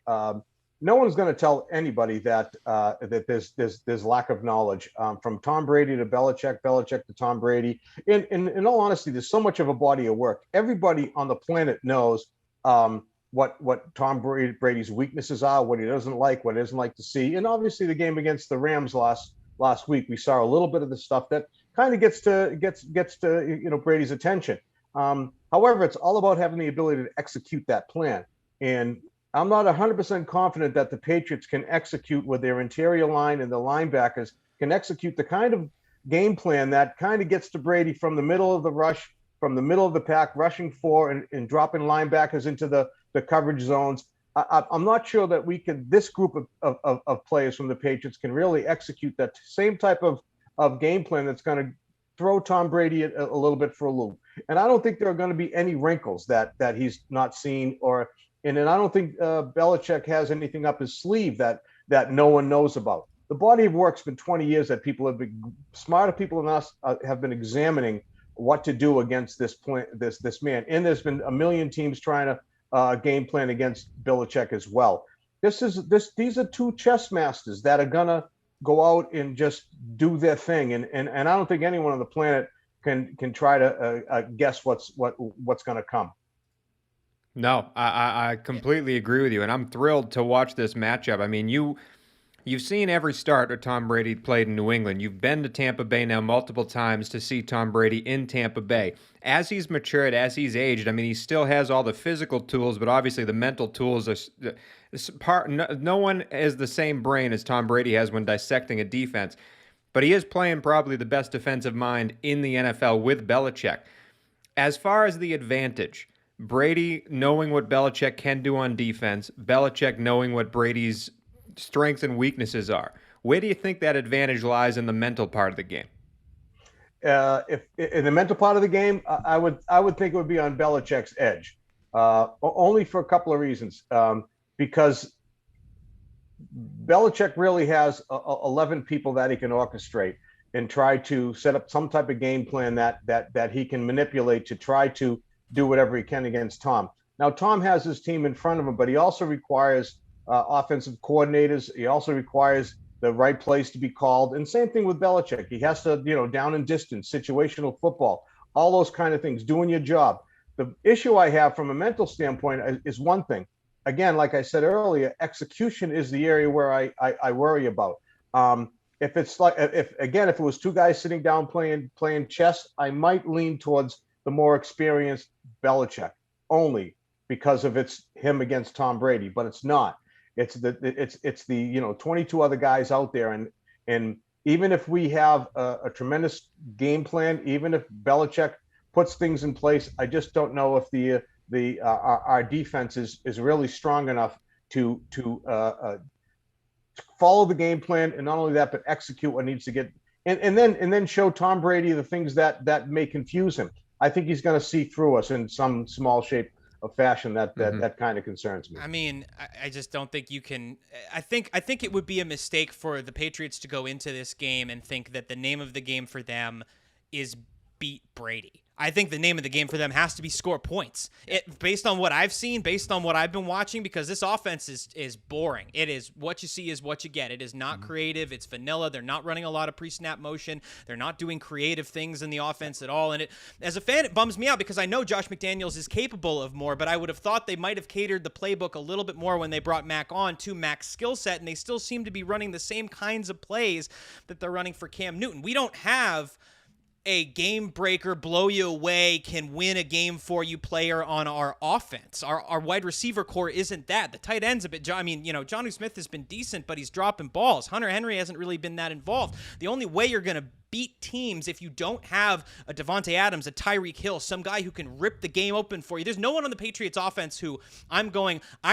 D: No one's going to tell anybody that there's lack of knowledge from Tom Brady to Belichick to Tom Brady. In all honesty, there's so much of a body of work. Everybody on the planet knows what Tom Brady's weaknesses are, what he doesn't like, what he doesn't like to see. And obviously, the game against the Rams last week, we saw a little bit of the stuff that kind of gets to Brady's attention. However, it's all about having the ability to execute that plan. And I'm not 100% confident that the Patriots can execute with their interior line and the linebackers can execute the kind of game plan that kind of gets to Brady from the middle of the rush, from the middle of the pack, rushing four and dropping linebackers into the coverage zones. I'm not sure that this group of players from the Patriots can really execute that same type of game plan that's going to throw Tom Brady a little bit for a loop. And I don't think there are going to be any wrinkles that he's not seen, and I don't think Belichick has anything up his sleeve that no one knows about. The body of work's been 20 years that people have been smarter people than us have been examining what to do against this man. And there's been a million teams trying to game plan against Belichick as well. These are two chess masters that are gonna go out and just do their thing, and I don't think anyone on the planet can try to guess what's going to come.
A: No, I completely agree with you, and I'm thrilled to watch this matchup. I mean, you've seen every start that Tom Brady played in New England. You've been to Tampa Bay now multiple times to see Tom Brady in Tampa Bay. As he's matured, as he's aged, I mean, he still has all the physical tools, but obviously the mental tools are no one has the same brain as Tom Brady has when dissecting a defense. But he is playing probably the best defensive mind in the NFL with Belichick. As far as the advantage, Brady knowing what Belichick can do on defense, Belichick knowing what Brady's strengths and weaknesses are. Where do you think that advantage lies in the mental part of the game?
D: If in the mental part of the game, I would think it would be on Belichick's edge, only for a couple of reasons. Because Belichick really has 11 people that he can orchestrate and try to set up some type of game plan that he can manipulate to try to do whatever he can against Tom. Now, Tom has his team in front of him, but he also requires offensive coordinators. He also requires the right plays to be called. And same thing with Belichick. He has to, down and distance, situational football, all those kind of things, doing your job. The issue I have from a mental standpoint is one thing. Again, like I said earlier, execution is the area where I worry about. If it was two guys sitting down playing chess, I might lean towards the more experienced Belichick, only because of it's him against Tom Brady, but it's not. It's the 22 other guys out there, and even if we have a tremendous game plan, even if Belichick puts things in place, I just don't know if our defense is really strong enough to follow the game plan, and not only that, but execute what needs to get, and then show Tom Brady the things that may confuse him. I think he's going to see through us in some small shape of fashion that kind of concerns me.
B: I mean, I just don't think you can. I think it would be a mistake for the Patriots to go into this game and think that the name of the game for them is beat Brady. I think the name of the game for them has to be score points. Based on what I've seen, based on what I've been watching, because this offense is boring. It is what you see is what you get. It is not creative. It's vanilla. They're not running a lot of pre-snap motion. They're not doing creative things in the offense at all. And as a fan, it bums me out because I know Josh McDaniels is capable of more, but I would have thought they might have catered the playbook a little bit more when they brought Mac on to Mac's skill set, and they still seem to be running the same kinds of plays that they're running for Cam Newton. We don't have a game breaker, blow you away, can win a game for you player on our offense. Our wide receiver core isn't that. The tight ends a bit. I mean, Jonnu Smith has been decent, but he's dropping balls. Hunter Henry hasn't really been that involved. The only way you're going to beat teams if you don't have a Devontae Adams, a Tyreek Hill, some guy who can rip the game open for you. There's no one on the Patriots offense who I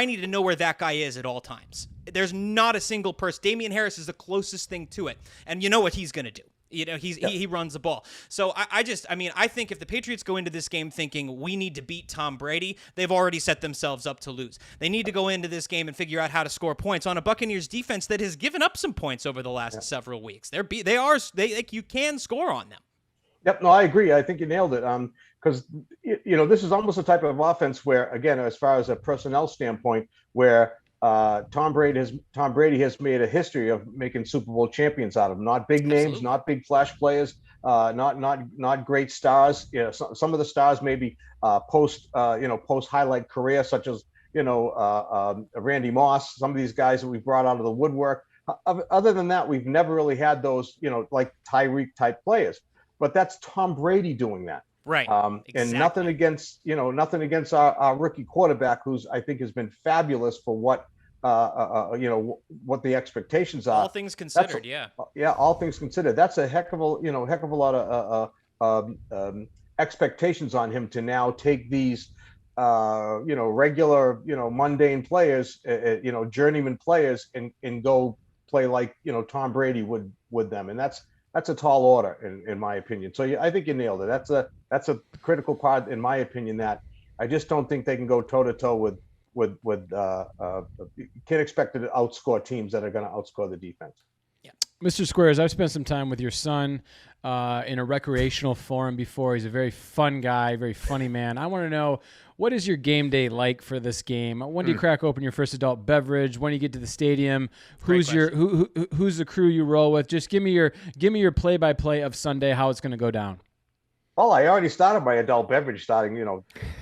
B: need to know where that guy is at all times. There's not a single person. Damian Harris is the closest thing to it. And you know what he's going to do. He runs the ball. So I think if the Patriots go into this game thinking we need to beat Tom Brady, they've already set themselves up to lose. They need to go into this game and figure out how to score points on a Buccaneers defense that has given up some points over the last several weeks. You can score on them.
D: Yep, no, I agree. I think you nailed it. Because this is almost a type of offense where, again, as far as a personnel standpoint, where Tom Brady has made a history of making Super Bowl champions out of them. Not big names,
B: Absolutely.
D: not big flash players, not great stars. Some of the stars maybe post highlight career, such as Randy Moss. Some of these guys that we've brought out of the woodwork. Other than that, we've never really had those like Tyreek type players. But that's Tom Brady doing that.
B: Right.
D: And nothing against our rookie quarterback, who's I think has been fabulous for what the expectations are.
B: All things considered,
D: all things considered. That's a heck of a lot of expectations on him to now take these regular mundane players, journeyman players, and go play like Tom Brady would with them, and that's a tall order in my opinion. So I think you nailed it. That's a critical part in my opinion. That I just don't think they can go toe to toe with can't expect to outscore teams that are going to outscore the defense.
B: Yeah.
C: Mr. Squares, I've spent some time with your son in a recreational forum before. He's a very fun guy, very funny man. I want to know, what is your game day like for this game? When do you crack open your first adult beverage? When do you get to the stadium? Who's the crew you roll with? Just give me your play-by-play of Sunday, how it's going to go down.
D: Well, I already started my adult beverage starting,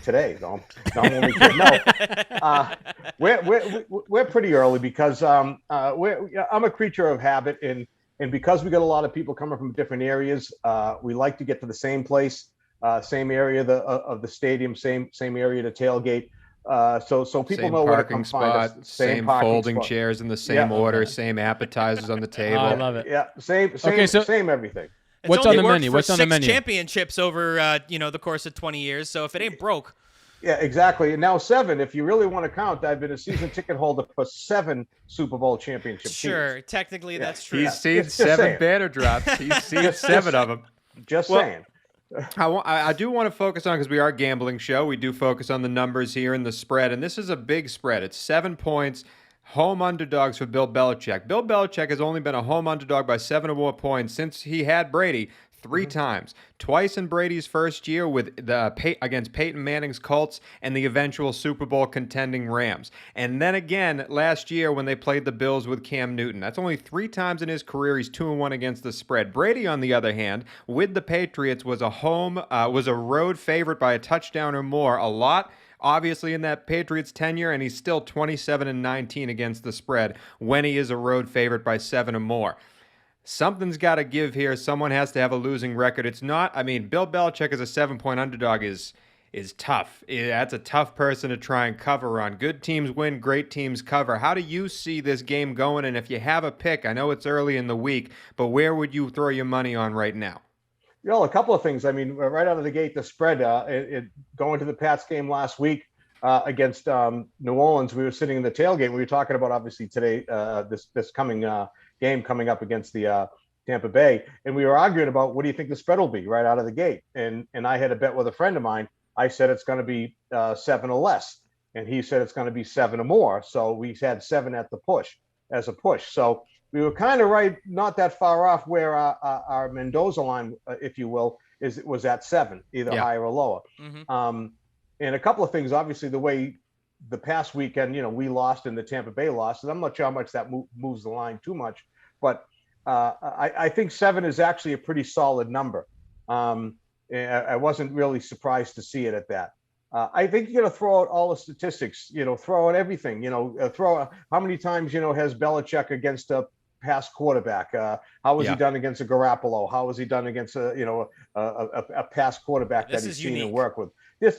D: today. No, I'm only kidding. No, we're pretty early because I'm a creature of habit, and because we got a lot of people coming from different areas, we like to get to the same place, same area of the stadium, same area to tailgate. So people
A: same
D: know where to
A: parking
D: come
A: spot,
D: find us.
A: same folding chairs in the same order, same appetizers on the table.
C: I love it.
D: Yeah, same everything.
C: What's on the menu? What's on the menu?
B: 6 championships over the course of 20 years. So if it ain't broke.
D: Yeah, exactly. And now 7, if you really want to count. I've been a season ticket holder for 7 Super Bowl championship
B: Sure,
D: teams.
B: technically that's true.
A: He's seen
D: Just
A: 7
D: saying.
A: banner drops. He's seen 7 of them.
D: Just saying.
A: I do want to focus on, because we are a gambling show, we do focus on the numbers here and the spread, and this is a big spread. It's 7 points. Home underdogs for Bill Belichick. Bill Belichick has only been a home underdog by 7 or more points since he had Brady 3 times. Twice in Brady's first year against Peyton Manning's Colts and the eventual Super Bowl contending Rams. And then again last year when they played the Bills with Cam Newton. That's only 3 times in his career he's 2-1 against the spread. Brady, on the other hand, with the Patriots was a road favorite by a touchdown or more. A lot obviously in that Patriots tenure, and he's still 27-19 against the spread when he is a road favorite by 7 or more. Something's got to give here. Someone has to have a losing record. It's not, Bill Belichick as a 7-point underdog is tough. That's a tough person to try and cover on. Good teams win, great teams cover. How do you see this game going? And if you have a pick, I know it's early in the week, but where would you throw your money on right now?
D: A couple of things. Right out of the gate, the spread, going to the Pats game last week against New Orleans, we were sitting in the tailgate. We were talking about, obviously, today, this coming game coming up against the Tampa Bay. And we were arguing about, what do you think the spread will be right out of the gate? And I had a bet with a friend of mine. I said it's going to be 7 or less. And he said it's going to be 7 or more. So we had 7 at the push, as a push. So we were kind of right, not that far off where our Mendoza line, if you will, was at 7, either higher or lower. And a couple of things, obviously, the way the past weekend, we lost and the Tampa Bay lost, and I'm not sure how much that moves the line too much, but I think 7 is actually a pretty solid number. I wasn't really surprised to see it at that. I think you're going to throw out all the statistics, throw out everything, throw out how many times, has Belichick against a past quarterback? How was he done against a Garoppolo? How was he done against a past quarterback that he's seen and work with?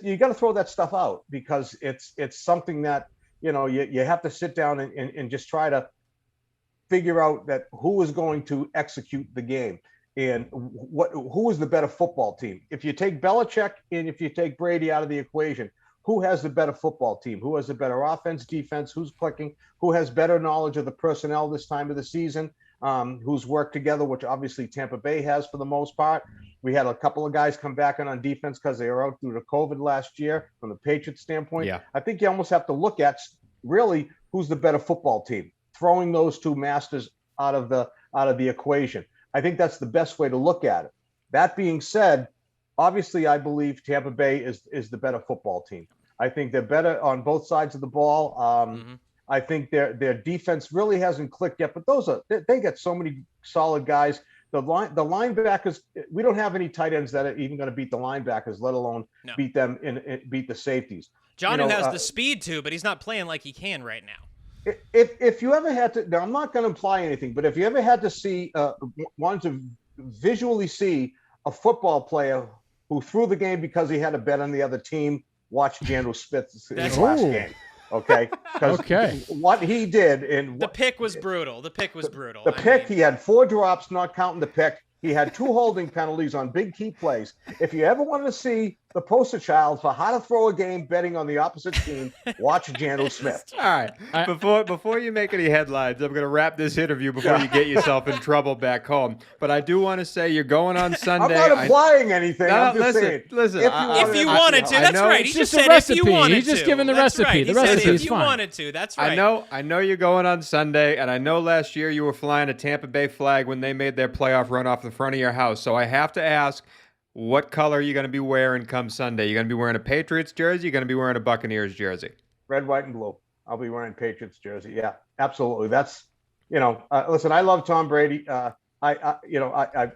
D: You got to throw that stuff out, because it's something that, you have to sit down and just try to figure out that who is going to execute the game and who is the better football team. If you take Belichick and if you take Brady out of the equation, who has the better football team? Who has the better offense, defense? Who's clicking? Who has better knowledge of the personnel this time of the season? Who's worked together, which obviously Tampa Bay has for the most part. We had a couple of guys come back on defense because they were out due to COVID last year from the Patriots standpoint.
A: Yeah.
D: I think you almost have to look at really who's the better football team, throwing those two masters out of the equation. I think that's the best way to look at it. That being said, obviously, I believe Tampa Bay is the better football team. I think they're better on both sides of the ball. I think their defense really hasn't clicked yet, but they get so many solid guys. The linebackers, we don't have any tight ends that are even going to beat the linebackers, let alone beat them and beat the safeties.
B: John has the speed to, but he's not playing like he can right now.
D: If you ever had to, now I'm not going to imply anything, but if you ever had to see, wanted to visually see a football player who threw the game because he had a bet on the other team, watch Dangles Smith's last game. Okay. Because what he did
B: the pick was brutal. The pick,
D: he had 4 drops, not counting the pick. He had 2 holding penalties on big key plays. If you ever want to see the poster child for how to throw a game betting on the opposite team, watch Dangles Smith.
A: All right. Before you make any headlines, I'm going to wrap this interview before you get yourself in trouble back home. But I do want to say you're going on Sunday.
D: I'm not implying anything. I'm just saying.
A: Listen.
B: If you wanted to, that's right. He just said if you wanted to.
C: He's just giving the recipe.
B: Right.
C: The recipe is
B: if you
C: fine.
B: wanted to, that's right.
A: I know you're going on Sunday, and I know last year you were flying a Tampa Bay flag when they made their playoff run off the front of your house. So I have to ask, what color are you going to be wearing come Sunday? You're going to be wearing a Patriots jersey? You're going to be wearing a Buccaneers jersey?
D: Red, white, and blue. I'll be wearing Patriots jersey. Yeah, absolutely. That's, listen, I love Tom Brady. I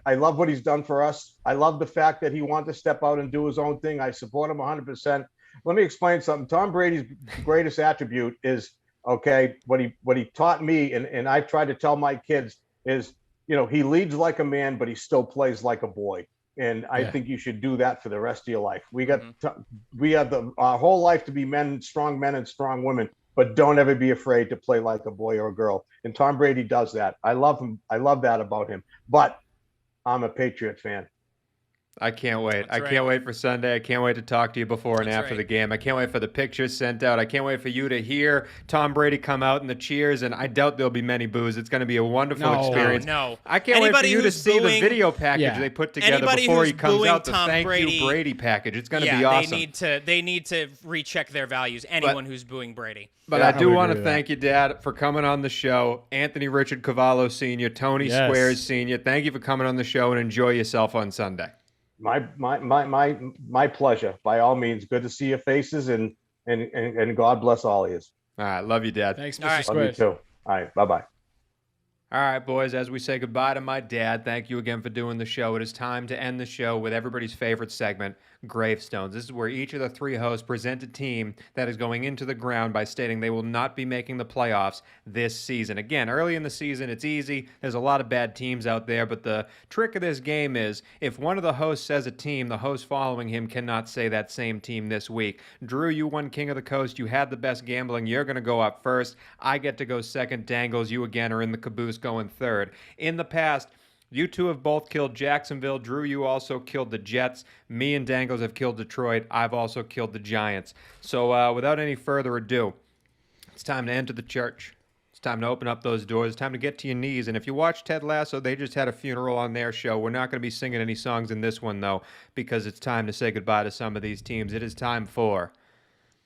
D: love what he's done for us. I love the fact that he wanted to step out and do his own thing. I support him 100%. Let me explain something. Tom Brady's greatest attribute is, what he taught me, and I've tried to tell my kids is, he leads like a man, but he still plays like a boy. And I think you should do that for the rest of your life. We have our whole life to be strong men and strong women, but don't ever be afraid to play like a boy or a girl. And Tom Brady does that. I love him. I love that about him. But I'm a Patriot fan.
A: I can't wait. I can't wait for Sunday. I can't wait to talk to you before and after the game. I can't wait for the pictures sent out. I can't wait for you to hear Tom Brady come out in the cheers, and I doubt there'll be many boos. It's going to be a wonderful experience.
B: No.
A: I can't wait for you to see the video package they put together before he comes out, the Thank You Brady package. It's going to be awesome.
B: They need to recheck their values, anyone who's booing Brady.
A: But I do want to thank you, Dad, for coming on the show. Anthony Richard Cavallo Sr., Tony Squares Sr., thank you for coming on the show, and enjoy yourself on Sunday.
D: My pleasure. By all means, good to see your faces, and God bless all of you.
A: All right, love you, Dad.
C: Thanks, Mr. Squares.
D: Love you too. All right, bye-bye.
A: All right, boys, as we say goodbye to my dad, thank you again for doing the show. It is time to end the show with everybody's favorite segment, Gravestones. This is where each of the 3 hosts present a team that is going into the ground by stating they will not be making the playoffs this season. Again, early in the season, it's easy. There's a lot of bad teams out there, but the trick of this game is if one of the hosts says a team, the host following him cannot say that same team this week. Drew, you won King of the Coast. You had the best gambling. You're going to go up first. I get to go second. Dangles, you again are in the caboose going third. In the past, you two have both killed Jacksonville. Drew, you also killed the Jets. Me and Dangles have killed Detroit. I've also killed the Giants. So without any further ado, it's time to enter the church. It's time to open up those doors. It's time to get to your knees. And if you watch Ted Lasso, they just had a funeral on their show. We're not going to be singing any songs in this one, though, because it's time to say goodbye to some of these teams. It is time for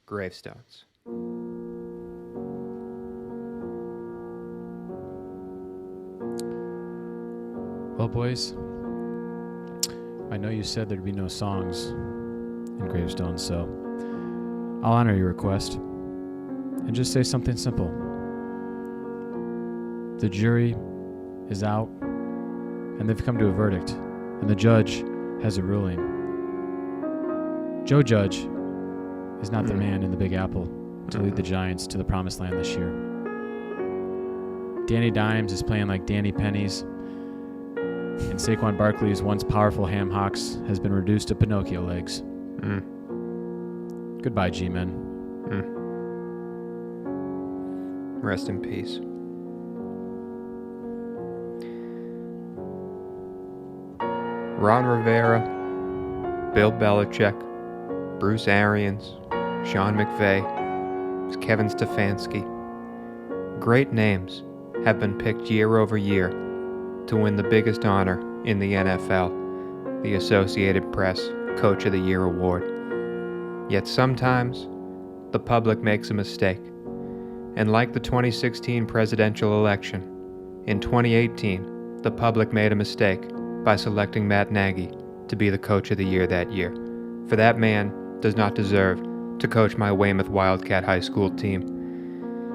A: Gravestones.
C: Well, boys, I know you said there'd be no songs in Gravestones, so I'll honor your request and just say something simple. The jury is out, and they've come to a verdict, and the judge has a ruling. Joe Judge is not the man in the Big Apple to lead the Giants to the promised land this year. Danny Dimes is playing like Danny Pennies, and Saquon Barkley's once powerful ham hocks has been reduced to Pinocchio legs. Goodbye, G-Men.
A: Rest in peace. Ron Rivera, Bill Belichick, Bruce Arians, Sean McVay, Kevin Stefanski. Great names have been picked year over year to win the biggest honor in the NFL, the Associated Press Coach of the Year Award. Yet sometimes, the public makes a mistake. And like the 2016 presidential election, in 2018, the public made a mistake by selecting Matt Nagy to be the Coach of the Year that year. For that man does not deserve to coach my Weymouth Wildcat High School team.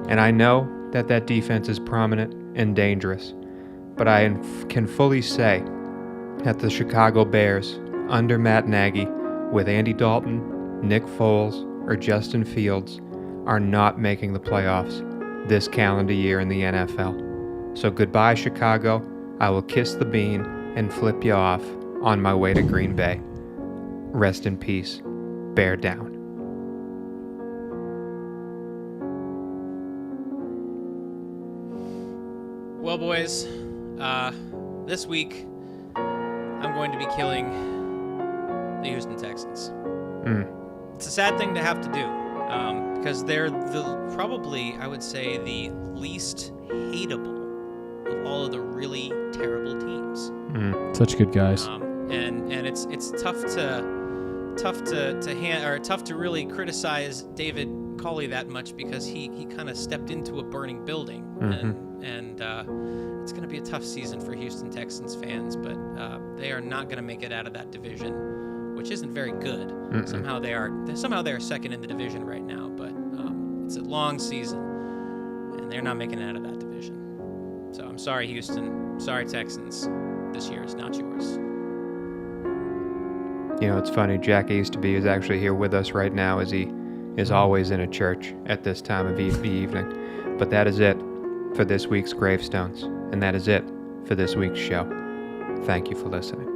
A: And I know that that defense is prominent and dangerous, but I can fully say that the Chicago Bears, under Matt Nagy, with Andy Dalton, Nick Foles, or Justin Fields, are not making the playoffs this calendar year in the NFL. So goodbye, Chicago. I will kiss the bean and flip you off on my way to Green Bay. Rest in peace. Bear down.
B: Well, boys, this week I'm going to be killing the Houston Texans. It's a sad thing to have to do because they're probably, I would say, the least hateable of all of the really terrible teams.
C: Such good guys.
B: And it's tough to really criticize David Culley that much because he kind of stepped into a burning building, and it's going to be a tough season for Houston Texans fans, but they are not going to make it out of that division, which isn't very good. Somehow they are second in the division right now, but it's a long season, and they're not making it out of that division. So I'm sorry, Houston. Sorry, Texans. This year is not yours.
A: You know, it's funny, Jack Easterby is actually here with us right now, as he is always in a church at this time of the evening. But that is it for this week's Gravestones, and that is it for this week's show. Thank you for listening.